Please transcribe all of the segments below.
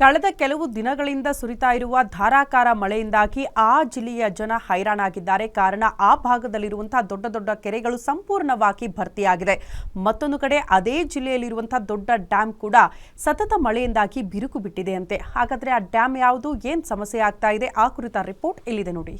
ಕಳೆದ ಕೆಲವು ದಿನಗಳಿಂದ ಸುರಿತಾ ಇರುವ ಧಾರಾಕಾರ ಮಳೆಯಿಂದಾಗಿ ಆ ಜಿಲ್ಲೆಯ ಜನ ಹೈರಾಣಾಗಿದ್ದಾರೆ. ಕಾರಣ ಆ ಭಾಗದಲ್ಲಿರುವಂತಹ ದೊಡ್ಡ ದೊಡ್ಡ ಕೆರೆಗಳು ಸಂಪೂರ್ಣವಾಗಿ ಭರ್ತಿಯಾಗಿದೆ. ಮತ್ತೊಂದು ಕಡೆ ಅದೇ ಜಿಲ್ಲೆಯಲ್ಲಿರುವಂತಹ ದೊಡ್ಡ ಡ್ಯಾಮ್ ಕೂಡ ಸತತ ಮಳೆಯಿಂದಾಗಿ ಬಿರುಕು ಬಿಟ್ಟಿದೆಯಂತೆ. ಹಾಗಾದ್ರೆ ಆ ಡ್ಯಾಮ್ ಯಾವುದು, ಏನು ಸಮಸ್ಯೆ ಆಗ್ತಾ ಇದೆ, ಆ ಕುರಿತ ರಿಪೋರ್ಟ್ ಇಲ್ಲಿದೆ ನೋಡಿ.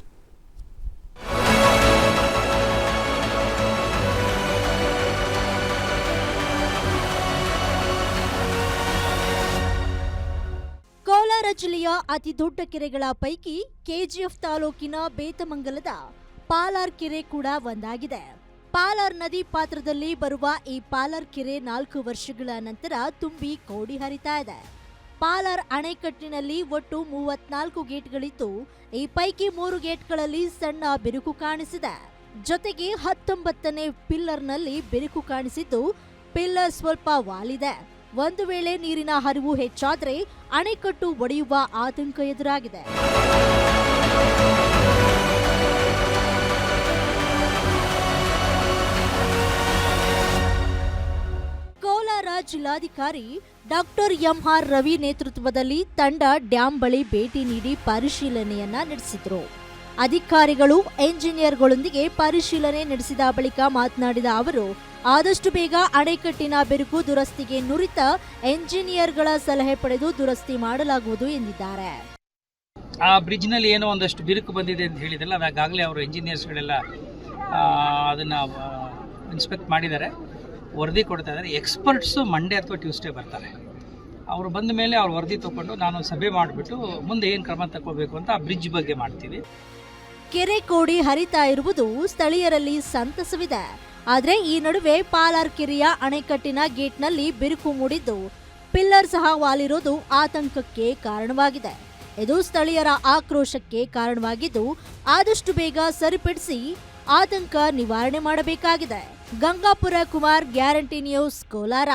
ಕೋಲಾರ ಜಿಲ್ಲೆಯ ಅತಿ ದೊಡ್ಡ ಕೆರೆಗಳ ಪೈಕಿ ಕೆಜಿಎಫ್ ತಾಲೂಕಿನ ಬೇತಮಂಗಲದ ಪಾಲಾರ್ ಕೆರೆ ಕೂಡ ಒಂದಾಗಿದೆ. ಪಾಲಾರ್ ನದಿ ಪಾತ್ರದಲ್ಲಿ ಬರುವ ಈ ಪಾಲಾರ್ ಕೆರೆ 4 ವರ್ಷಗಳ ನಂತರ ತುಂಬಿ ಕೋಡಿ ಹರಿತಾ ಇದೆ. ಪಾಲಾರ್ ಅಣೆಕಟ್ಟಿನಲ್ಲಿ ಒಟ್ಟು 34 ಗೇಟ್ಗಳಿದ್ದು, ಈ ಪೈಕಿ 3 ಗೇಟ್ಗಳಲ್ಲಿ ಸಣ್ಣ ಬಿರುಕು ಕಾಣಿಸಿದೆ. ಜೊತೆಗೆ 19ನೇ ಪಿಲ್ಲರ್ನಲ್ಲಿ ಬಿರುಕು ಕಾಣಿಸಿದ್ದು, ಪಿಲ್ಲರ್ ಸ್ವಲ್ಪ ವಾಲಿದೆ. ಒಂದು ವೇಳೆ ನೀರಿನ ಹರಿವು ಹೆಚ್ಚಾದರೆ ಅಣೆಕಟ್ಟು ಒಡೆಯುವ ಆತಂಕ ಎದುರಾಗಿದೆ. ಕೋಲಾರ ಜಿಲ್ಲಾಧಿಕಾರಿ ಡಾಕ್ಟರ್ ಎಂಆರ್ ರವಿ ನೇತೃತ್ವದಲ್ಲಿ ತಂಡ ಡ್ಯಾಂ ಬಳಿ ಭೇಟಿ ನೀಡಿ ಪರಿಶೀಲನೆಯನ್ನ ನಡೆಸಿದ್ರು. ಅಧಿಕಾರಿಗಳು ಎಂಜಿನಿಯರ್ಗಳೊಂದಿಗೆ ಪರಿಶೀಲನೆ ನಡೆಸಿದ ಬಳಿಕ ಮಾತನಾಡಿದ ಅವರು, ಆದಷ್ಟು ಬೇಗ ಅಣೆಕಟ್ಟಿನ ಬಿರುಕು ದುರಸ್ತಿಗೆ ನುರಿತ ಎಂಜಿನಿಯರ್ಗಳ ಸಲಹೆ ಪಡೆದು ದುರಸ್ತಿ ಮಾಡಲಾಗುವುದು ಎಂದಿದ್ದಾರೆ. ಆ ಬ್ರಿಡ್ಜ್ ನಲ್ಲಿ ಏನೋ ಒಂದಷ್ಟು ಬಿರುಕು ಬಂದಿದೆ ಅಂತ ಹೇಳಿದ್ರಲ್ಲ, ಅದಾಗಲೇ ಅವರು ಎಂಜಿನಿಯರ್ಸ್ಗಳೆಲ್ಲ ಅದನ್ನ ಇನ್ಸ್ಪೆಕ್ಟ್ ಮಾಡಿದ್ದಾರೆ, ವರದಿ ಕೊಡ್ತಾ ಇದ್ದಾರೆ. ಎಕ್ಸ್ಪರ್ಟ್ಸು ಮಂಡೇ ಅಥವಾ ಟ್ಯೂಸ್ಡೇ ಬರ್ತಾರೆ. ಅವರು ಬಂದ ಮೇಲೆ ಅವ್ರು ವರದಿ ತಗೊಂಡು ನಾನು ಸಭೆ ಮಾಡಿಬಿಟ್ಟು ಮುಂದೆ ಏನು ಕ್ರಮ ತಗೋಬೇಕು ಅಂತ ಆ ಬ್ರಿಡ್ಜ್ ಬಗ್ಗೆ ಮಾಡ್ತೀವಿ. ಕೆರೆ ಕೋಡಿ ಹರಿತಾ ಇರುವುದು ಸ್ಥಳೀಯರಲ್ಲಿ ಸಂತಸವಿದೆ. ಆದರೆ ಈ ನಡುವೆ ಪಾಲಾರ್ ಕೆರೆಯ ಅಣೆಕಟ್ಟಿನ ಗೇಟ್ನಲ್ಲಿ ಬಿರುಕು ಮೂಡಿದ್ದು, ಪಿಲ್ಲರ್ ಸಹ ವಾಲಿರೋದು ಆತಂಕಕ್ಕೆ ಕಾರಣವಾಗಿದೆ. ಇದು ಸ್ಥಳೀಯರ ಆಕ್ರೋಶಕ್ಕೆ ಕಾರಣವಾಗಿದ್ದು, ಆದಷ್ಟು ಬೇಗ ಸರಿಪಡಿಸಿ ಆತಂಕ ನಿವಾರಣೆ ಮಾಡಬೇಕಾಗಿದೆ. Gangapura Kumar, guarantee news, Kolar.